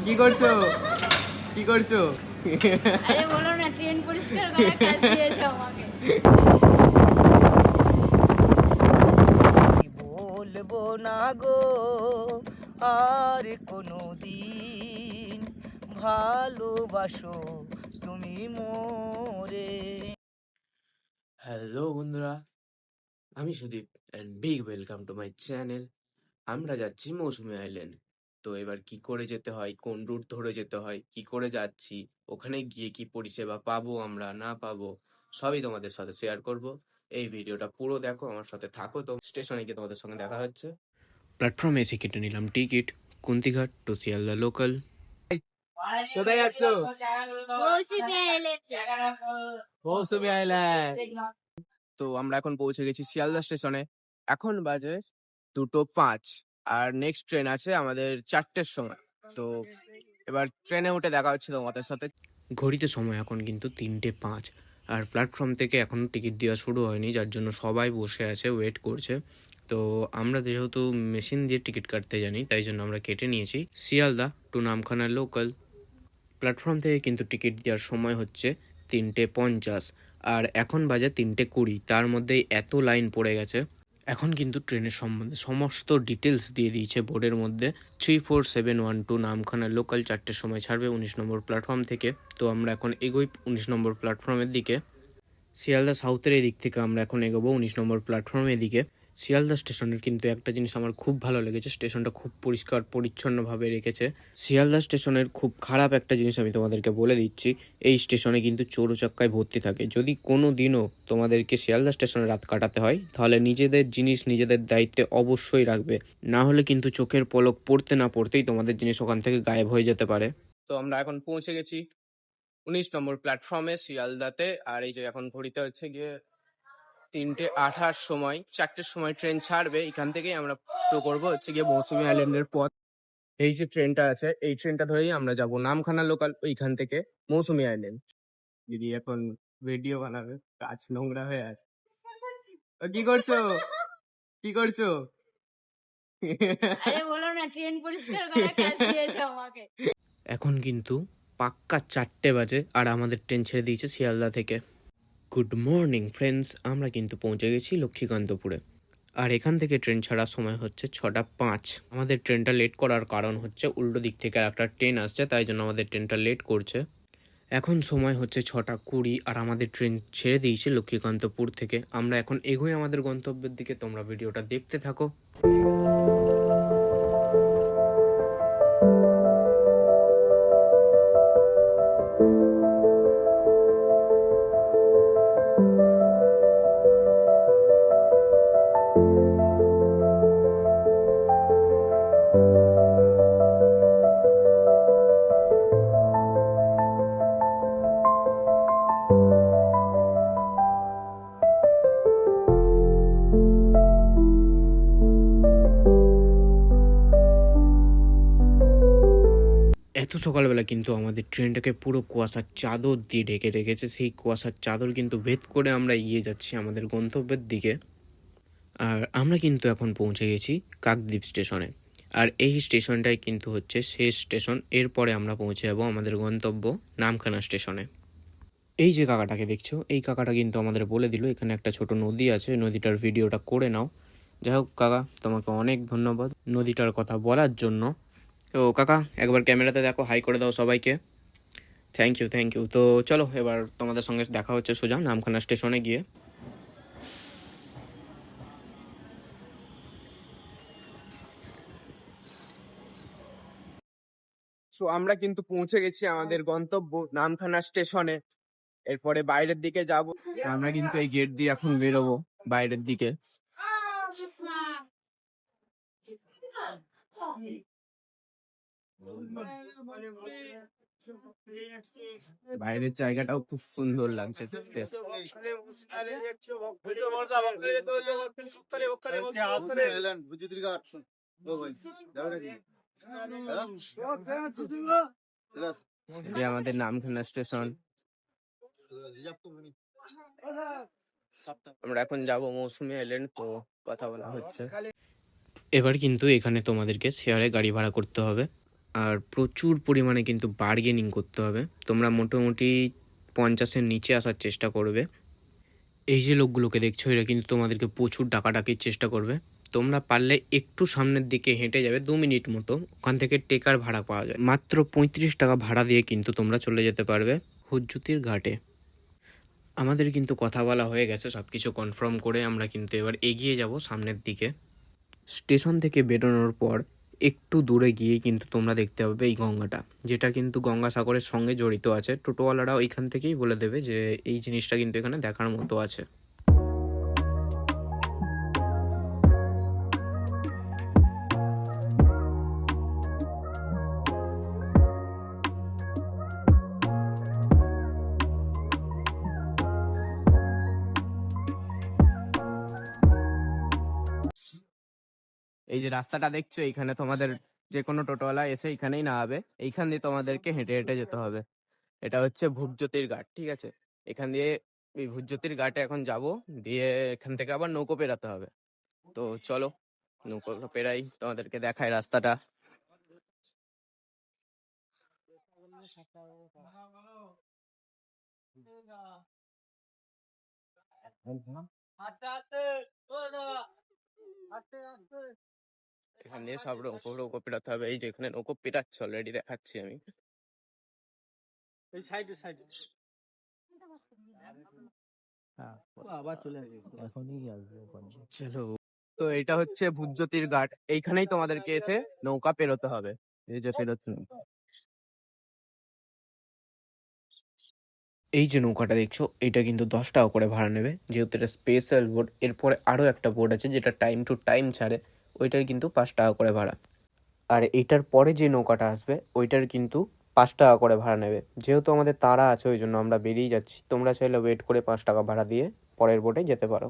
কি করছো? কি করছো? আরে বলো না, ট্রেন পরিষ্কার করার কাজ দিয়েছে আমাকে। বলবো না গো আর কোনো দিন, ভালোবাসো তুমি মোরে। হ্যালো বন্ধুরা, আমি Sudip and big welcome to my channel. আমরা যাচ্ছি মৌসুমী আইল্যান্ড। তো এবার কি করে যেতে হয়, কোন রুট ধরে যেতে হয়, কি করে যাচ্ছি, ওখানে গিয়ে কি পরিষেবা পাবো আমরা না পাবো, সবই তোমাদের সাথে শেয়ার করব। এই ভিডিওটা পুরো দেখো, আমার সাথে থাকো। তো স্টেশনে গিয়ে তোমাদের সঙ্গে দেখা হচ্ছে। প্ল্যাটফর্মে এসে কেটে নিলাম ticket, Kuntighat to Sealdah local. কোথায় যাচ্ছ? মৌসুমী আইল্যান্ড। মৌসুমী আইল্যান্ড। তো আমরা এখন পৌঁছে গেছি শিয়ালদা স্টেশনে। এখন বাজে 2:05 আর নেক্সট ট্রেন আছে আমাদের 4টের সময়। তো এবার ট্রেনে উঠে দেখা হচ্ছে তোমাদের সাথে। ঘড়িতে সময় এখন কিন্তু 3:05 আর প্ল্যাটফর্ম থেকে এখনো টিকিট দেওয়া শুরু হয়নি, যার জন্য সবাই বসে আছে, ওয়েট করছে। তো আমরা যেহেতু মেশিন দিয়ে টিকিট কাটতে জানি, তাই জন্য আমরা কেটে নিয়েছি Sealdah to Namkhana local. Platform থেকে কিন্তু টিকিট দেওয়ার সময় হচ্ছে 3:50 আর এখন বাজে 3:20। তার মধ্যেই এত লাইন পড়ে গেছে। এখন কিন্তু ট্রেনের সম্বন্ধে সমস্ত ডিটেলস দিয়ে দিয়েছে বোর্ডের মধ্যে। 34712 নামখানা লোকাল 4টের সময় ছাড়বে 19 নম্বর প্ল্যাটফর্ম থেকে। তো আমরা এখন এগোই 19 নম্বর প্ল্যাটফর্মের দিকে। শিয়ালদা সাউথের এই দিক থেকে আমরা এখন এগোবো 19 নম্বর প্ল্যাটফর্মের দিকে। শিয়ালদা স্টেশনের কিন্তু একটা জিনিস আমার খুব ভালো লেগেছে, স্টেশনটা খুব পরিষ্কার পরিচ্ছন্নভাবে রেখেছে। শিয়ালদা স্টেশনের খুব খারাপ একটা জিনিস আমি তোমাদেরকে বলে দিচ্ছি, এই স্টেশনে কিন্তু চৌরচাক্কায় ভর্তি থাকে। যদি কোনো দিনও তোমাদেরকে শিয়ালদা স্টেশনে রাত কাটাতে হয়, তাহলে নিজেদের জিনিস নিজেদের দায়িত্বে অবশ্যই রাখবে, না হলে কিন্তু চোখের পলক পড়তে না পড়তেই তোমাদের জিনিস ওখান থেকে গায়েব হয়ে যেতে পারে। তো আমরা এখন পৌঁছে গেছি 19 নম্বর প্ল্যাটফর্মে শিয়ালদাতে। আর এই যে এখন ঘড়িতে হচ্ছে গিয়ে 3:28 সময়, 4টের সময় ট্রেন ছাড়বে। এখান থেকেই আমরা শুরু করবো হচ্ছে গিয়ে মৌসুমী আইল্যান্ডের পথ। এই যে ট্রেনটা আছে, এই ট্রেনটা ধরেই আমরা যাব নামখানা লোকাল, ওইখান থেকে মৌসুমী আইল্যান্ড। দিদি এখন ভিডিও বানাবে, কাজ নোংরা হয়ে আছে। কি করছো? কি করছো? আরে বলো না, ট্রেন পরিষ্কার করার কাজ দিয়েছে আমাকে। এখন কিন্তু পাক্কা 4টে বাজে আর আমাদের ট্রেন ছেড়ে দিয়েছে শিয়ালদা থেকে। গুড মর্নিং ফ্রেন্ডস, আমরা কিন্তু পৌঁছে গেছি লক্ষ্মীকান্তপুরে। আর এখান থেকে ট্রেন ছাড়ার সময় হচ্ছে 6:05। আমাদের ট্রেনটা লেট করার কারণ হচ্ছে উল্টো দিক থেকে একটা ট্রেন আসছে, তাই জন্য আমাদের ট্রেনটা লেট করছে। এখন সময় হচ্ছে 6:20 আর আমাদের ট্রেন ছেড়ে দিয়েছে লক্ষ্মীকান্তপুর থেকে। আমরা এখন এগোই আমাদের গন্তব্যের দিকে। তোমরা ভিডিওটা দেখতে থাকো। এত সকালবেলা কিন্তু আমাদের ট্রেনটাকে পুরো কুয়াশার চাদর দিয়ে ঢেকে রেখেছে। সেই কুয়াশার চাদর কিন্তু ভেদ করে আমরা এগিয়ে যাচ্ছি আমাদের গন্তব্যের দিকে। আর আমরা কিন্তু এখন পৌঁছে গেছি কাকদ্বীপ স্টেশনে। আর এই স্টেশনটাই কিন্তু হচ্ছে শেষ স্টেশন। এরপরে আমরা পৌঁছে যাবো আমাদের গন্তব্য নামখানা স্টেশনে। এই যে কাকাটাকে দেখছো, এই কাকাটা কিন্তু আমাদের বলে দিল এখানে একটা ছোট নদী আছে, নদীটার ভিডিওটা করে নাও। যাই হোক কাকা, তোমাকে অনেক ধন্যবাদ নদীটার কথা বলার জন্য। তো কাকা একবার ক্যামেরাতে দেখো, হাই করে দাও সবাইকে। Thank you thank you. তো চলো এবার তোমাদের সঙ্গে দেখা হচ্ছে সোজা নামখানা স্টেশনে গিয়ে। সো আমরা কিন্তু পৌঁছে গেছি আমাদের গন্তব্য নামখানা স্টেশনে। এরপরে বাইরের দিকে যাব। আমরা কিন্তু এই গেট দিয়ে এখন বেরোবো বাইরের দিকে। বাইরের জায়গাটাও খুব সুন্দর লাগছে দেখতে। এই আমাদের নামখানা স্টেশন। আমরা এখন যাব মৌসুমী আইল্যান্ড। তো কথা বলা হচ্ছে। এবার কিন্তু এখানে তোমাদেরকে শেয়ারে গাড়ি ভাড়া করতে হবে। আর প্রচুর পরিমাণে কিন্তু বার্গেনিং করতে হবে। তোমরা মোটামুটি 50-এর নিচে আসার চেষ্টা করবে। এই যে লোকগুলোকে দেখছো এরা কিন্তু তোমাদেরকে প্রচুর ডাকাডাকির চেষ্টা করবে। তোমরা পারলে একটু সামনের দিকে হেঁটে যাবে 2 মিনিট মতো, ওখান থেকে টেকার ভাড়া পাওয়া যায় মাত্র 35 টাকা ভাড়া দিয়ে কিন্তু তোমরা চলে যেতে পারবে হুজ্জুতির ঘাটে। আমাদের কিন্তু কথা বলা হয়ে গেছে, সব কিছু কনফার্ম করে আমরা কিন্তু এবার এগিয়ে যাব সামনের দিকে। স্টেশন থেকে বেরোনোর পর একটু দূরে গিয়ে কিন্তু তোমরা দেখতে পাবে এই গঙ্গাটা, যেটা কিন্তু গঙ্গাসাগরের সঙ্গে জড়িত আছে। টোটোওয়ালারা ওইখান থেকেই বলে দেবে যে এই জিনিসটা কিন্তু এখানে দেখার মতো আছে। এই যে রাস্তাটা দেখছো, এইখানে তোমাদের যে কোনো টোটোওয়ালা এসে এখানেই নামাবে। এইখান দিয়ে তোমাদেরকে হেঁটে হেঁটে যেতে হবে। এটা হচ্ছে ভূপজ্যোতির ঘাট, ঠিক আছে। এখান দিয়ে এই ভূপজ্যোতির ঘাটে এখন যাব, দিয়ে এখান থেকে আবার নৌকো পেরাতে হবে। তো চলো নৌকো পেরাই, তোমাদেরকে দেখাই রাস্তাটা। এখান দিয়ে সব নৌকো নৌকো পেরাতে হবে। এই যে এখানে নৌকো পেরাচ্ছে অলরেডি, দেখাচ্ছি আমি। চলো, তো এটা হচ্ছে ভূপজ্যোতির ঘাট। এইখানেই তোমাদেরকে এসে নৌকা পেরোতে হবে। এই যে পেরোচ্ছে নৌকা। এই যে নৌকাটা দেখছো, এটা কিন্তু 10 টাকা করে ভাড়া নেবে, যেহেতু এটা স্পেশাল বোট। এরপরে আরও একটা বোট আছে যেটা টাইম টু টাইম ছাড়ে, ওইটার কিন্তু 5 টাকা করে ভাড়া। আর এইটার পরে যে নৌকাটা আসবে ওইটার কিন্তু 5 টাকা করে ভাড়া নেবে। যেহেতু আমাদের তাড়া আছে ওই জন্য আমরা বেরিয়ে যাচ্ছি। তোমরা চাইলে ওয়েট করে 5 টাকা ভাড়া দিয়ে পরের বোটে যেতে পারো।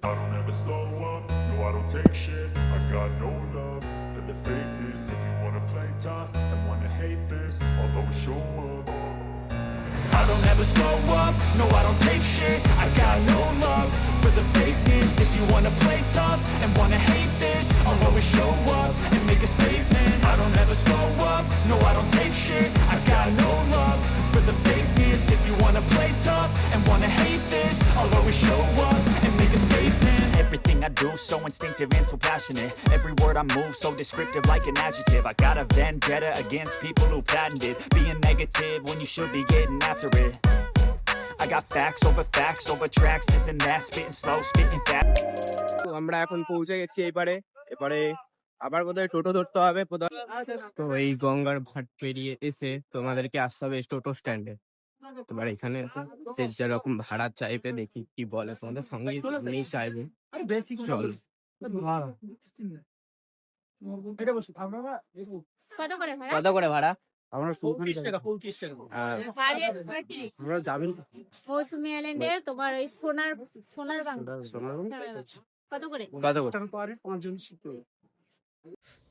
I don't ever slow up, no I don't take shit. I got no love for the fakeness. If you wanna play tough and wanna hate this, I'll always show up. I don't ever slow up, no I don't take shit. I got no love for the fakeness. If you wanna play tough and wanna hate this, I'll always show up and make a statement. I don't ever slow up, no I don't take shit. I got no love for the fakeness. If you wanna play tough and wanna hate this, I'll always show up and make a statement. Everything I do so instinctive and so passionate. Every word I move so descriptive like an adjective. I got a vendetta against people who patented being negative when you should be getting after it. I got facts over tracks. Isn't that spitting slow, spitting fast? তো আমরা এখন পৌঁছে গেছি এবারে। এবারে আবার বোধহয় টোটো ধরতে হবে বোধহয়। তো এই গঙ্গার ঘাট পেরিয়ে এসে তোমাদেরকে আসতে হবে টোটো স্ট্যান্ডে। এবার এখানে যে যেরকম ভাড়া চাইবে, দেখি কি বলে। তোমাদের সঙ্গে নেই চাইবে, চল। কত করে ভাড়া? কত করে ভাড়া? আমরা 35 টাকা। আমরা যাবেন মৌসুমী আইল্যান্ডে তোমার ওই সোনার বাংলা কত করে? কত করে? টাকা পারে 5 জন শিখতে।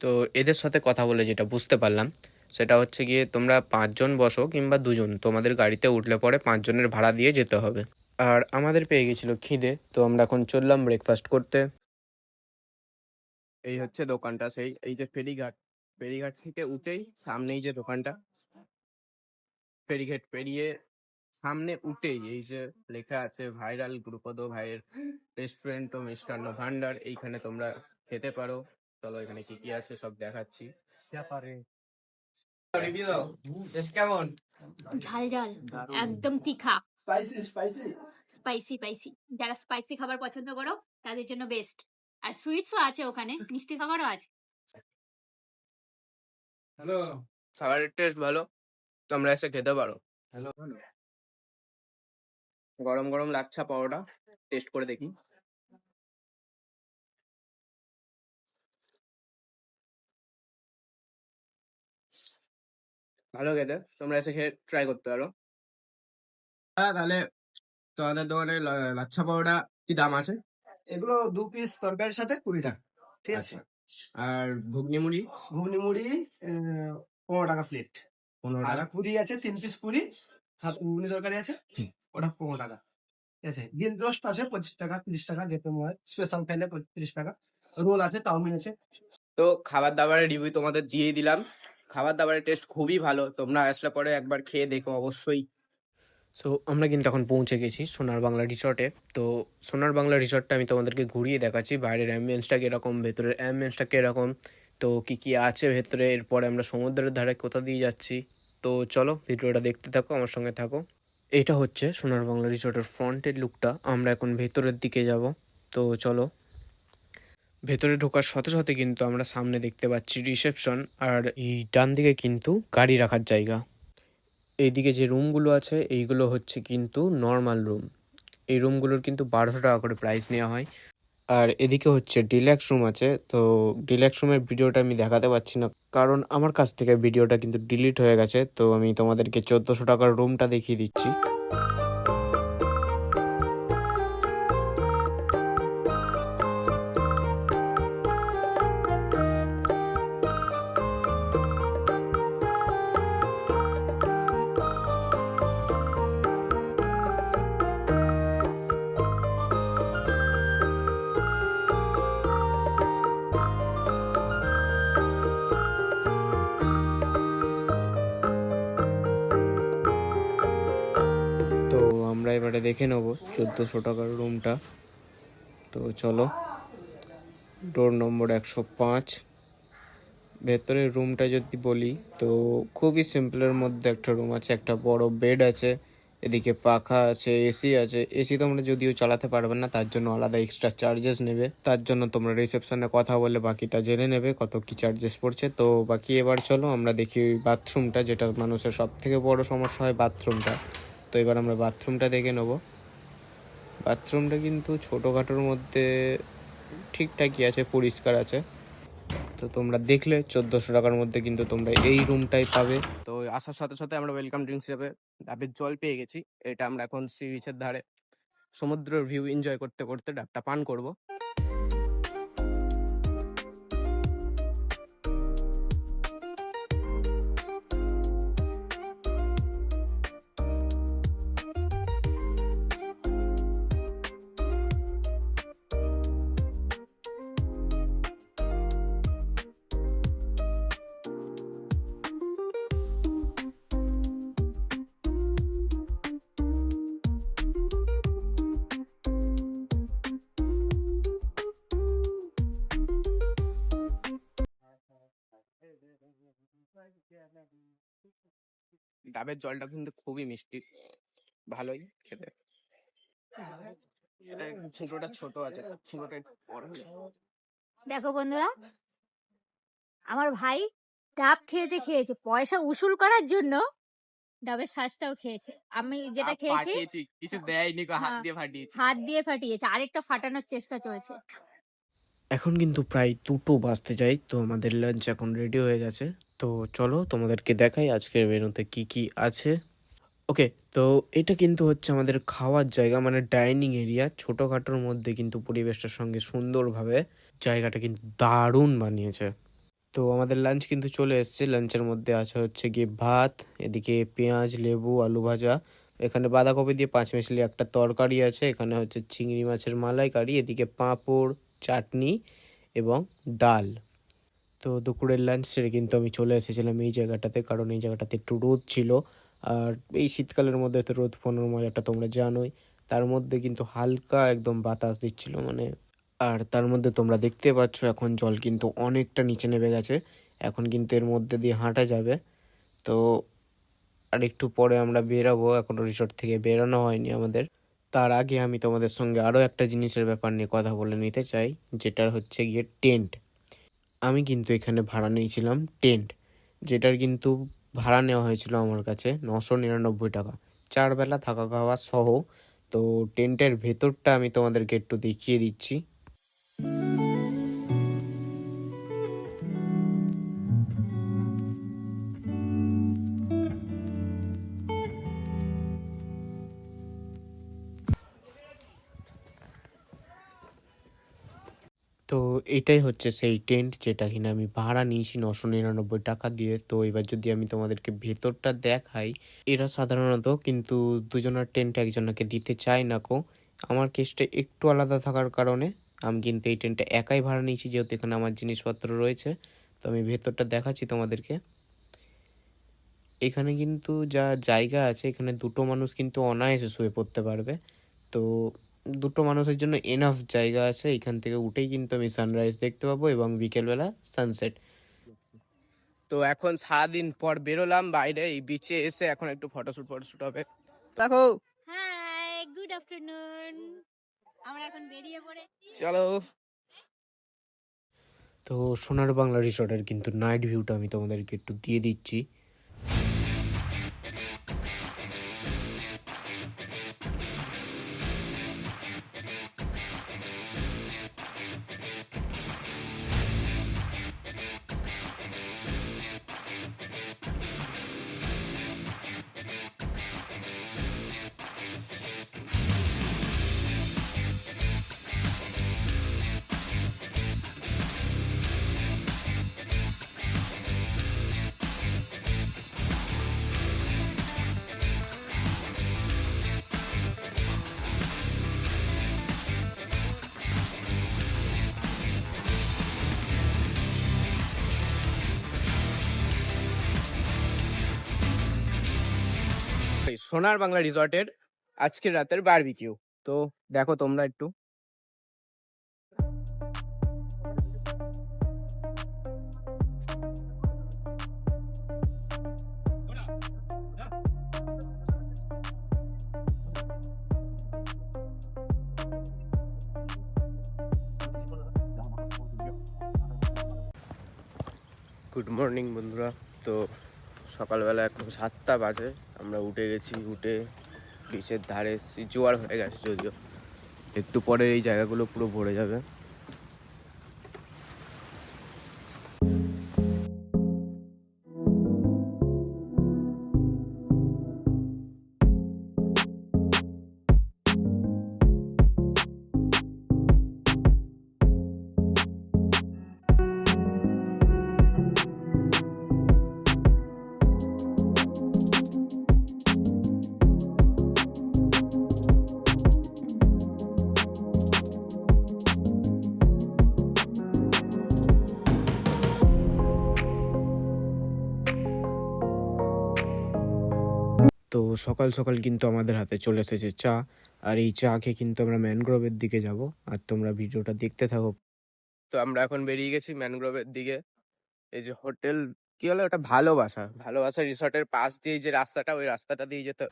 তো এদের সাথে কথা বলে যেটা বুঝতে পারলাম সেটা হচ্ছে গিয়ে তোমরা 5 জন বসো কিংবা 2 জন, তোমাদের গাড়িতে উঠলে পরে 5 জনের ভাড়া দিয়ে যেতে হবে। আর আমাদের পেয়ে গেছিল খিদে, তো আমরা এখন চললাম ব্রেকফাস্ট করতে। এই হচ্ছে দোকানটা, সেই এই যে ফেরিঘাট, ফেরিঘাট থেকে উঠেই সামনেই যে দোকানটা, ফেরিঘাট পেরিয়ে সামনে উঠেই এই যে লেখা আছে ভাইরাল গুরুপদ ভাইয়ের রেস্টুরেন্ট ও মিষ্টান্ন ভান্ডার। এইখানে তোমরা খেতে পারো। চলো এখানে কি কি আছে সব দেখাচ্ছি। রিভিউ দাও, টেস্ট কেমন? ঝাল ঝাল, একদম তীখা, স্পাইসি স্পাইসি স্পাইসি। যারা স্পাইসি খাবার পছন্দ করো তাদের জন্য বেস্ট। আর সুইটসও আছে ওখানে, মিষ্টি খাবারও আছে। হ্যালো খাবারের টেস্ট ভালো, তোমরা এসে খেতে পারো। হ্যালো গরম গরম লাচ্ছা পাওয়াটা টেস্ট করে দেখি। ভালো খেতে, তোমরা এসে খেয়ে ট্রাই করতে পারো। তাহলে তোমাদের দোকানে লাচ্ছা পাওয়াটা কি দাম আছে? এগুলো 2 পিস তরকারির সাথে 20 টাকা, ঠিক আছে। আর ঘুগনি মুড়ি? ঘুগনি মুড়ি 15 টাকা প্লেট। 15 আর টাকা। পুরি আছে 3 পিস পুরি, সাথে ঘুগনি তরকারি আছে, ওটা 15 টাকা, ঠিক আছে। ডিম রোস্ট আছে 25 টাকা 30 টাকা, যেরকম হয়। স্পেশাল খাইলে 30 টাকা। রোল আছে, চাউমিন আছে। তো খাবার দাবারের রিভিউ তোমাদের দিয়ে দিলাম। খাবার দাবারের টেস্ট খুবই ভালো, তোমরা আসলে পরে একবার খেয়ে দেখো অবশ্যই। সো আমরা কিন্তু এখন পৌঁছে গেছি সোনার বাংলা রিসর্টে। তো সোনার বাংলা রিসর্টটা আমি তোমাদেরকে ঘুরিয়ে দেখাচ্ছি, বাইরের অ্যাম্বিয়েন্সটা কীরকম, ভেতরের অ্যাম্বিয়েন্সটা কীরকম, তো কী কী আছে ভেতরে। এরপরে আমরা সমুদ্রের ধারে কোথা দিয়ে যাচ্ছি। তো চলো ভিডিওটা দেখতে থাকো, আমার সঙ্গে থাকো। এটা হচ্ছে সোনার বাংলা রিসর্টের ফ্রন্টের লুকটা। আমরা এখন ভেতরের দিকে যাব। তো চলো। ভেতরে ঢোকার সাথে সাথে কিন্তু আমরা সামনে দেখতে পাচ্ছি রিসেপশন, আর এই ডান দিকে কিন্তু গাড়ি রাখার জায়গা। এইদিকে যে রুমগুলো আছে এইগুলো হচ্ছে কিন্তু নর্মাল রুম। এই রুমগুলোর কিন্তু 1200 টাকা করে প্রাইস নেওয়া হয়। আর এদিকে হচ্ছে ডিলাক্স রুম আছে। তো ডিলাক্স রুমের ভিডিওটা আমি দেখাতে পারছি না, কারণ আমার কাছ থেকে ভিডিওটা কিন্তু ডিলিট হয়ে গেছে। তো আমি তোমাদেরকে 1400 টাকার রুমটা দেখিয়ে দিচ্ছি। তো আমরা এবারে দেখে নেব 1400 টাকার রুমটা। তো চলো, ডোর নম্বর 105। ভেতরের রুমটা যদি বলি তো খুবই সিম্পলের মধ্যে একটা রুম আছে, একটা বড় বেড আছে, এদিকে পাখা আছে, এসি আছে। এসি তোমরা যদিও চালাতে পারবে না, তার জন্য আলাদা এক্সট্রা চার্জেস নেবে। তার জন্য তোমরা রিসেপশনে কথা বলে বাকিটা জেনে নেবে কত কি চার্জেস পড়ছে। তো বাকি এবার চলো আমরা দেখি বাথরুমটা, যেটা মানুষের সব থেকে বড় সমস্যা হয় বাথরুমটা। তো এবার আমরা বাথরুমটা দেখে নেবো। বাথরুমটা কিন্তু ছোটোখাটোর মধ্যে ঠিকঠাকই আছে, পরিষ্কার আছে। তো তোমরা দেখলে 1400 টাকার মধ্যে কিন্তু তোমরা এই রুমটাই পাবে। তো আসার সাথে সাথে আমরা ওয়েলকাম ড্রিঙ্কস হিসেবে ডাবের জল পেয়ে গেছি। এটা আমরা এখন সি বিচের ধারে সমুদ্রের ভিউ এনজয় করতে করতে ডাবটা পান করব। ডাবের জলটা কিন্তু খুবই মিষ্টি, ভালোই খেতে। ফুটোটা ছোট আছে, ফুটোটা একটু বড় হলে। দেখো বন্ধুরা, আমার ভাই ডাব খেয়েছে পয়সা উসুল করার জন্য ডাবের শ্বাসটাও খেয়েছে। আমি যেটা খেয়েছি ফাটিয়েছি, কিছু দেয়নি গো, হাত হ্যাঁ, দিয়ে ফাটিয়েছি। হাত দিয়ে ফাটিয়েছে, আরেকটা ফাটানোর চেষ্টা চলছে। এখন কিন্তু প্রায় 2টো বাজতে যায়। তো আমাদের লাঞ্চ এখন রেডি হয়ে গেছে। তো চলো তোমাদেরকে দেখাই আজকের মেনুতে কি কি আছে। ওকে, তো এটা কিন্তু হচ্ছে আমাদের খাওয়ার জায়গা, মানে ডাইনিং এরিয়া। ছোটোখাটোর মধ্যে কিন্তু পরিবেশটার সঙ্গে সুন্দরভাবে জায়গাটা কিন্তু দারুণ বানিয়েছে। তো আমাদের লাঞ্চ কিন্তু চলে এসেছে। লাঞ্চের মধ্যে আছে হচ্ছে গিয়ে ভাত, এদিকে পেঁয়াজ, লেবু, আলু ভাজা, এখানে বাঁধাকপি দিয়ে 5 মিশালি একটা তরকারি আছে, এখানে হচ্ছে চিংড়ি মাছের মালাইকারি, এদিকে পাঁপড়, চাটনি এবং ডাল। তো দুপুরের লাঞ্চ সেরে কিন্তু আমি চলে এসেছিলাম এই জায়গাটাতে, কারণ এই জায়গাটাতে একটু রোদ ছিল। আর এই শীতকালের মধ্যে তো রোদ পোহানোর মজাটা তোমরা জানোই। তার মধ্যে কিন্তু হালকা একদম বাতাস দিচ্ছিল, মানে। আর তার মধ্যে তোমরা দেখতে পাচ্ছ এখন জল কিন্তু অনেকটা নিচে নেমে গেছে। এখন কিন্তু এর মধ্যে দিয়ে হাঁটা যাবে। তো আর একটু পরে আমরা বেরাবো, এখনো রিসোর্ট থেকে বেরোনো হয়নি আমাদের। তার আগে আমি তোমাদের সঙ্গে আরও একটা জিনিসের ব্যাপার নিয়ে কথা বলে নিতে চাই, যেটা হচ্ছে গিয়ে টেন্ট। আমি কিন্তু এখানে ভাড়া নিয়েছিলাম টেন্ট, যেটার কিন্তু ভাড়া নেওয়া হয়েছিল আমার কাছে 999 টাকা, 4 বেলা থাকা খাওয়া সহ। তো টেন্টের ভেতরটা আমি তোমাদেরকে একটু দেখিয়ে দিচ্ছি। তো এটাই হচ্ছে সেই টেন্ট যেটা কিনা আমি ভাড়া নিয়েছি 999 টাকা দিয়ে। তো এবার যদি আমি তোমাদেরকে ভেতরটা দেখাই, এরা সাধারণত কিন্তু দুজনের টেন্ট একজনকে দিতে চায় না কো। আমার কেসটা একটু আলাদা থাকার কারণে আমি কিন্তু এই ট্রেনটা একাই ভাড়া নিয়েছি, যেহেতু এখানে আমার জিনিসপত্র রয়েছে। তো আমি ভেতরটা দেখাচ্ছি তোমাদেরকে। এখানে কিন্তু যা জায়গা আছে, এখানে দুটো মানুষ কিন্তু অনায়াসে শুয়ে পড়তে পারবে। তো দুটো মানুষের জন্য এনাফ জায়গা আছে। এখান থেকে উঠেই কিন্তু আমি সানরাইজ দেখতে পাবো এবং বিকেলবেলা সানসেট। তো এখন সারাদিন পর বেরোলাম বাইরে, এই বিচে এসে এখন একটু ফটোশুট হবে। দেখো, হাই, গুড আফটারনুন। আমরা এখন বেরিয়ে পড়েছি। চলো। তো সোনার বাংলা রিসর্টের কিন্তু নাইট ভিউটা আমি তোমাদেরকে একটু দিয়ে দিচ্ছি। এই সোনার বাংলা রিসর্টের আজকের রাতের বারবিকিউ। তো দেখো তোমরা একটু। গুড মর্নিং বন্ধুরা। তো সকালবেলা এখন 7টা বাজে, আমরা উঠে গেছি। উঠে বিচের ধারে জোয়ার হয়ে গেছে, যদিও একটু পরে এই জায়গাগুলো পুরো ভরে যাবে। তো সকাল সকাল কিন্তু আমাদের হাতে চলে এসেছে চা, আর এই চা খেয়ে কিন্তু আমরা ম্যানগ্রোভের দিকে যাব। আর তোমরা ভিডিওটা দেখতে থাকো। তো আমরা এখন বেরিয়ে গেছি ম্যানগ্রোভের দিকে। এই যে হোটেল, কি হলো ওটা, ভালোবাসা ভালোবাসা রিসর্টের পাশ দিয়ে যে রাস্তাটা, ওই রাস্তাটা দিয়ে যেতে।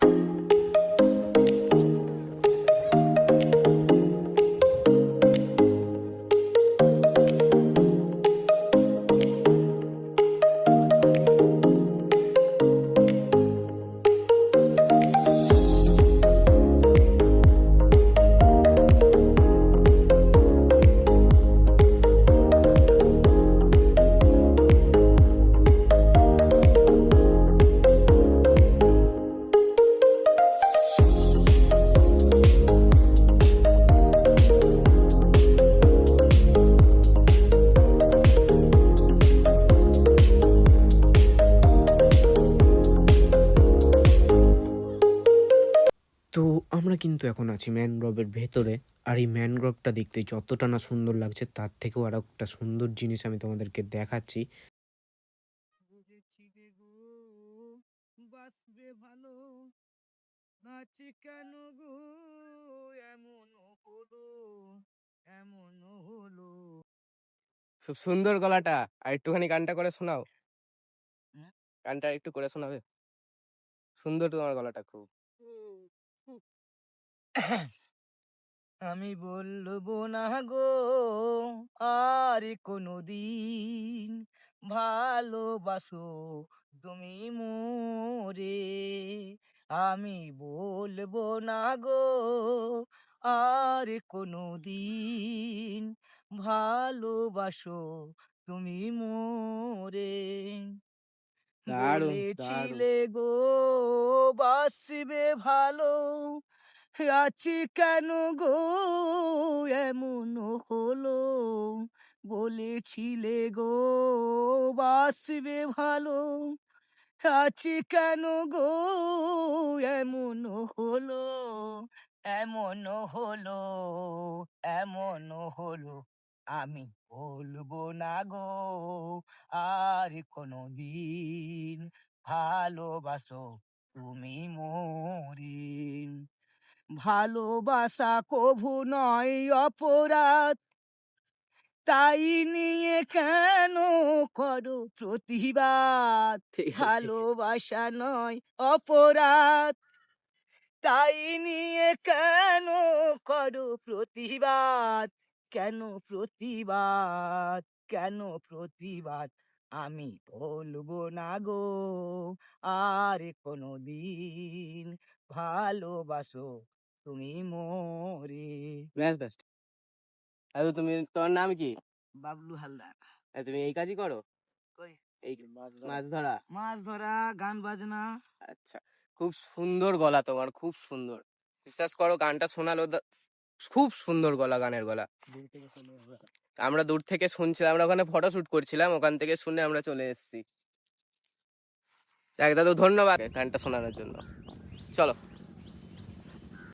তো আমরা কিন্তু এখন আছি ম্যানগ্রোভের ভেতরে। আর এই ম্যানগ্রোভটা দেখতে যতটা না সুন্দর লাগছে, তার থেকেও আরো একটা সুন্দর জিনিস আমি তোমাদেরকে দেখাচ্ছি। বুঝেছি রে গো, বাসবে ভালো, আজ কেন গো এমন হলো, এমন হলো। খুব সুন্দর গলাটা, আর একটুখানি গানটা করে শোনাও। হুম? গানটা একটু করে শোনাবে, সুন্দর তোমার গলাটা খুব। আমি বলবো না গো আর কোনোদিন, ভালোবাসো তুমি মোরে। আমি বলবো না গো আর কোনোদিন, ভালোবাসো তুমি মোরে। দারুণ দারুণ। বলেছিলে গো বাসবে ভালো, আছি কেন গো এমন হলো। বলেছিলে গো বাসবে ভালো, আছি কেন গো এমন হলো, এমন হলো এমন হলো আমি বলবো না গো আর কোনো দিন ভালোবাসো তুমি মরিন ভালোবাসা কভু নয় অপরাধ তাই নিয়ে কেন করো প্রতিবাদ ঠিক আছে ভালোবাসা নয় অপরাধ তাই নিয়ে কেন করো প্রতিবাদ কেন প্রতিবাদ কেন প্রতিবাদ আমি বলবো না গো আর কোনো দিন ভালোবাসো তুমি মোরে ব্যাস ব্যাস আরে তুমি তোমার নাম কি বাবলু হালদার তুমি এই কাজই করো কই? এই মাছ ধরা মাছ ধরা গান বাজনা আচ্ছা খুব সুন্দর গলা তোমার খুব সুন্দর বিশ্বাস করো গানটা শোনালো খুব সুন্দর গলা গানের গলা আমরা দূর থেকে শুনছিলাম আমরা ওখানে ফটো শুট করছিলাম ওখান থেকে শুনে আমরা চলে এসেছি যাক দাদু ধন্যবাদ গানটা শোনানোর জন্য চলো